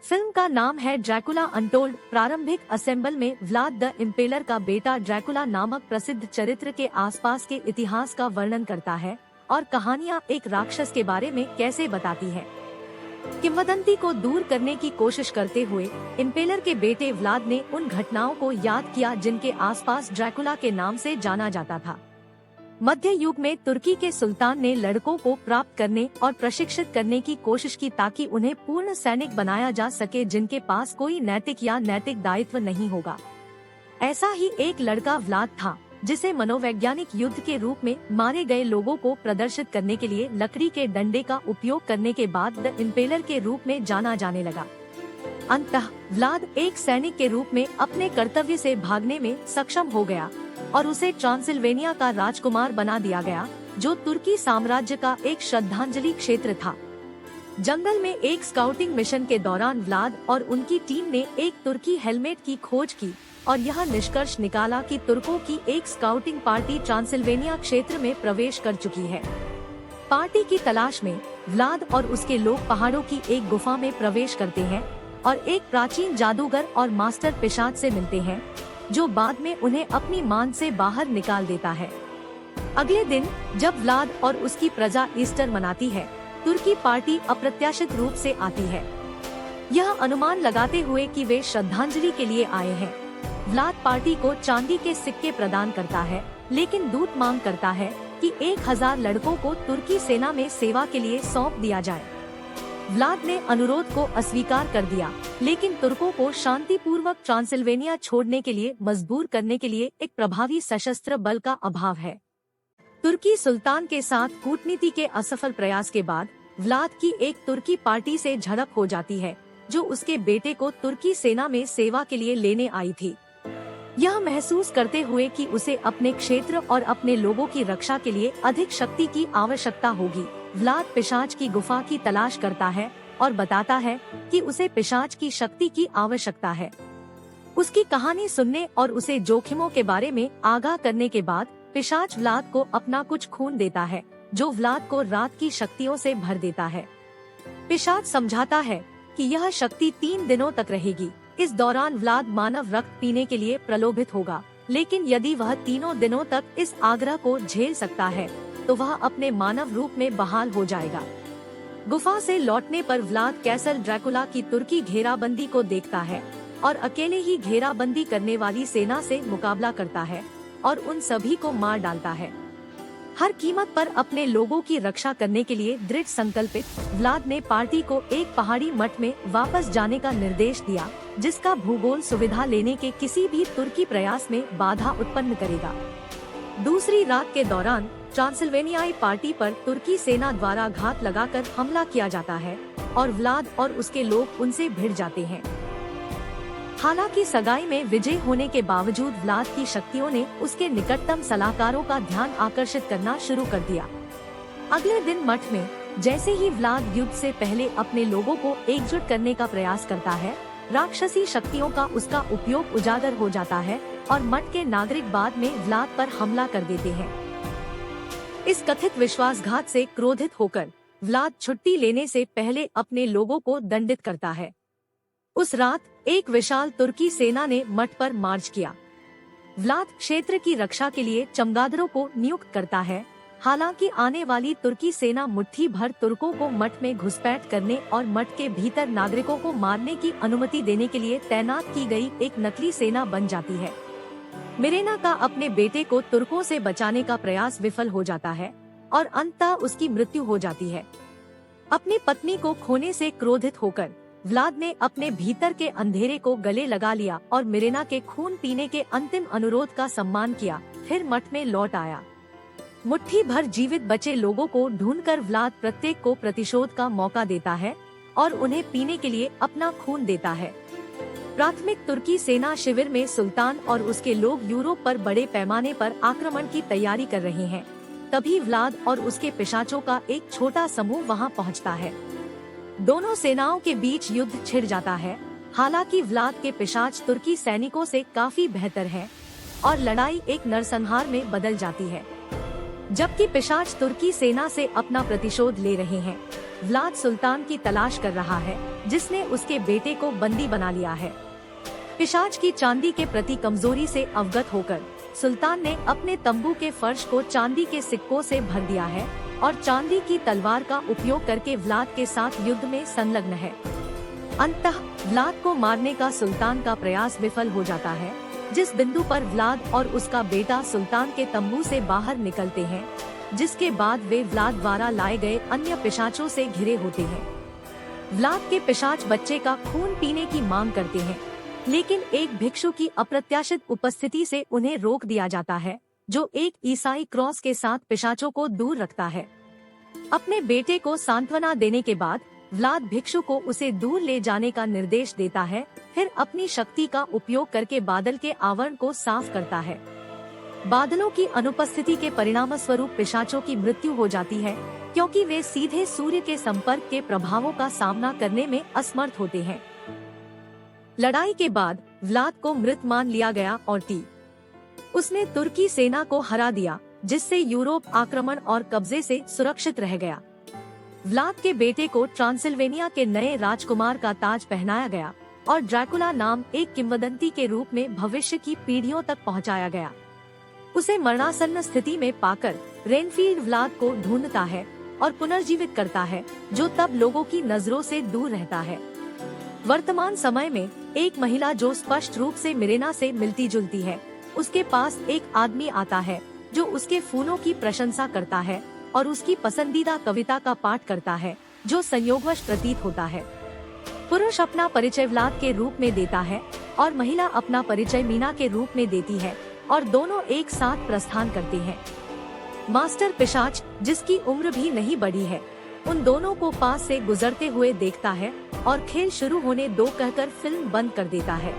Film का नाम है ड्रैकुला अनटोल्ड। प्रारंभिक असेंबल में व्लाद द इम्पेलर का बेटा ड्रैकुला नामक प्रसिद्ध चरित्र के आसपास के इतिहास का वर्णन करता है और कहानियाँ एक राक्षस के बारे में कैसे बताती है। किंवदंती को दूर करने की कोशिश करते हुए इम्पेलर के बेटे व्लाद ने उन घटनाओं को याद किया जिनके आसपास ड्रैकुला के नाम से जाना जाता था। मध्य युग में तुर्की के सुल्तान ने लड़कों को प्राप्त करने और प्रशिक्षित करने की कोशिश की ताकि उन्हें पूर्ण सैनिक बनाया जा सके जिनके पास कोई नैतिक या नैतिक दायित्व नहीं होगा। ऐसा ही एक लड़का व्लाद था जिसे मनोवैज्ञानिक युद्ध के रूप में मारे गए लोगों को प्रदर्शित करने के लिए लकड़ी के डंडे का उपयोग करने के बाद द इम्पेलर के रूप में जाना जाने लगा। अंततः व्लाद एक सैनिक के रूप में अपने कर्तव्य से भागने में सक्षम हो गया और उसे ट्रांसिल्वेनिया का राजकुमार बना दिया गया, जो तुर्की साम्राज्य का एक श्रद्धांजलि क्षेत्र था। जंगल में एक स्काउटिंग मिशन के दौरान व्लाद और उनकी टीम ने एक तुर्की हेलमेट की खोज की और यह निष्कर्ष निकाला कि तुर्कों की एक स्काउटिंग पार्टी ट्रांसिल्वेनिया क्षेत्र में प्रवेश कर चुकी है। पार्टी की तलाश में व्लाद और उसके लोग पहाड़ों की एक गुफा में प्रवेश करते हैं और एक प्राचीन जादूगर और मास्टर पिशाच से मिलते हैं, जो बाद में उन्हें अपनी मान से बाहर निकाल देता है। अगले दिन जब व्लाद और उसकी प्रजा ईस्टर मनाती है, तुर्की पार्टी अप्रत्याशित रूप से आती है, यह अनुमान लगाते हुए कि वे श्रद्धांजलि के लिए आए हैं। व्लाद पार्टी को चांदी के सिक्के प्रदान करता है, लेकिन दूत मांग करता है कि 1000 लड़कों को तुर्की सेना में सेवा के लिए सौंप दिया जाए। व्लाद ने अनुरोध को अस्वीकार कर दिया, लेकिन तुर्कों को शांतिपूर्वक ट्रांसिल्वेनिया छोड़ने के लिए मजबूर करने के लिए एक प्रभावी सशस्त्र बल का अभाव है। तुर्की सुल्तान के साथ कूटनीति के असफल प्रयास के बाद व्लाद की एक तुर्की पार्टी से झड़प हो जाती है, जो उसके बेटे को तुर्की सेना में सेवा के लिए लेने आई थी। यह महसूस करते हुए कि उसे अपने क्षेत्र और अपने लोगों की रक्षा के लिए अधिक शक्ति की आवश्यकता होगी, व्लाद पिशाच की गुफा की तलाश करता है और बताता है कि उसे पिशाच की शक्ति की आवश्यकता है। उसकी कहानी सुनने और उसे जोखिमों के बारे में आगाह करने के बाद पिशाच व्लाद को अपना कुछ खून देता है, जो व्लाद को रात की शक्तियों से भर देता है। पिशाच समझाता है कि यह शक्ति 3 दिनों तक रहेगी। इस दौरान व्लाद मानव रक्त पीने के लिए प्रलोभित होगा, लेकिन यदि वह 3 दिनों तक इस आग्रह को झेल सकता है तो वह अपने मानव रूप में बहाल हो जाएगा। गुफा से लौटने पर व्लाद कैसल ड्रैकुला की तुर्की घेराबंदी को देखता है और अकेले ही घेराबंदी करने वाली सेना से मुकाबला करता है और उन सभी को मार डालता है। हर कीमत पर अपने लोगों की रक्षा करने के लिए दृढ़ संकल्पित व्लाद ने पार्टी को एक पहाड़ी मठ में वापस जाने का निर्देश दिया, जिसका भूगोल सुविधा लेने के किसी भी तुर्की प्रयास में बाधा उत्पन्न करेगा। दूसरी रात के दौरान ट्रांसिल्वेनियाई पार्टी पर तुर्की सेना द्वारा घात लगाकर हमला किया जाता है और व्लाद और उसके लोग उनसे भिड़ जाते हैं। हालांकि सगाई में विजय होने के बावजूद व्लाद की शक्तियों ने उसके निकटतम सलाहकारों का ध्यान आकर्षित करना शुरू कर दिया। अगले दिन मठ में जैसे ही व्लाद युद्ध से पहले अपने लोगों को एकजुट करने का प्रयास करता है, राक्षसी शक्तियों का उसका उपयोग उजागर हो जाता है और मठ के नागरिक बाद में व्लाद पर हमला कर देते हैं। इस कथित विश्वासघात से क्रोधित होकर व्लाद छुट्टी लेने से पहले अपने लोगों को दंडित करता है। उस रात एक विशाल तुर्की सेना ने मठ पर मार्च किया। व्लाद क्षेत्र की रक्षा के लिए चमगादड़ों को नियुक्त करता है। हालांकि आने वाली तुर्की सेना मुट्ठी भर तुर्कों को मठ में घुसपैठ करने और मठ के भीतर नागरिकों को मारने की अनुमति देने के लिए तैनात की गई एक नकली सेना बन जाती है। मिरेना का अपने बेटे को तुर्कों से बचाने का प्रयास विफल हो जाता है और अंततः उसकी मृत्यु हो जाती है। अपनी पत्नी को खोने से क्रोधित होकर व्लाद ने अपने भीतर के अंधेरे को गले लगा लिया और मिरेना के खून पीने के अंतिम अनुरोध का सम्मान किया, फिर मठ में लौट आया। मुट्ठी भर जीवित बचे लोगों को ढूंढकर व्लाद प्रत्येक को प्रतिशोध का मौका देता है और उन्हें पीने के लिए अपना खून देता है। प्राथमिक तुर्की सेना शिविर में सुल्तान और उसके लोग यूरोप पर बड़े पैमाने पर आक्रमण की तैयारी कर रहे हैं। तभी व्लाद और उसके पिशाचों का एक छोटा समूह वहां पहुंचता है। दोनों सेनाओं के बीच युद्ध छिड़ जाता है। हालांकि व्लाद के पिशाच तुर्की सैनिकों से काफी बेहतर है और लड़ाई एक नरसंहार में बदल जाती है। जबकि पिशाच तुर्की सेना से अपना प्रतिशोध ले रहे हैं, व्लाद सुल्तान की तलाश कर रहा है, जिसने उसके बेटे को बंदी बना लिया है। पिशाच की चांदी के प्रति कमजोरी से अवगत होकर सुल्तान ने अपने तंबू के फर्श को चांदी के सिक्कों से भर दिया है और चांदी की तलवार का उपयोग करके व्लाद के साथ युद्ध में संलग्न है। अंततः व्लाद को मारने का सुल्तान का प्रयास विफल हो जाता है, जिस बिंदु पर व्लाद और उसका बेटा सुल्तान के तंबू से बाहर निकलते हैं, जिसके बाद वे व्लाद द्वारा लाए गए अन्य पिशाचों से घिरे होते हैं। व्लाद के पिशाच बच्चे का खून पीने की मांग करते हैं, लेकिन एक भिक्षु की अप्रत्याशित उपस्थिति से उन्हें रोक दिया जाता है, जो एक ईसाई क्रॉस के साथ पिशाचों को दूर रखता है। अपने बेटे को सांत्वना देने के बाद व्लाद भिक्षु को उसे दूर ले जाने का निर्देश देता है, फिर अपनी शक्ति का उपयोग करके बादल के आवरण को साफ करता है। बादलों की अनुपस्थिति के परिणाम स्वरूप पिशाचों की मृत्यु हो जाती है, क्योंकि वे सीधे सूर्य के संपर्क के प्रभावों का सामना करने में असमर्थ होते हैं। लड़ाई के बाद व्लाद को मृत मान लिया गया और उसने तुर्की सेना को हरा दिया, जिससे यूरोप आक्रमण और कब्जे से सुरक्षित रह गया। व्लाद के बेटे को ट्रांसिल्वेनिया के नए राजकुमार का ताज पहनाया गया और ड्रैकुला नाम एक किंवदंती के रूप में भविष्य की पीढ़ियों तक पहुंचाया गया। उसे मरणासन्न स्थिति में पाकर रेनफील्ड व्लाद को ढूंढता है और पुनर्जीवित करता है, जो तब लोगों की नजरों से दूर रहता है। वर्तमान समय में एक महिला जो स्पष्ट रूप से मिरेना से मिलती जुलती है, उसके पास एक आदमी आता है जो उसके फूलों की प्रशंसा करता है और उसकी पसंदीदा कविता का पाठ करता है, जो संयोगवश प्रतीत होता है। पुरुष अपना परिचय व्लाद के रूप में देता है और महिला अपना परिचय मीना के रूप में देती है और दोनों एक साथ प्रस्थान करते हैं। मास्टर पिशाच, जिसकी उम्र भी नहीं बढ़ी है, उन दोनों को पास से गुजरते हुए देखता है और खेल शुरू होने दो कहकर फिल्म बंद कर देता है।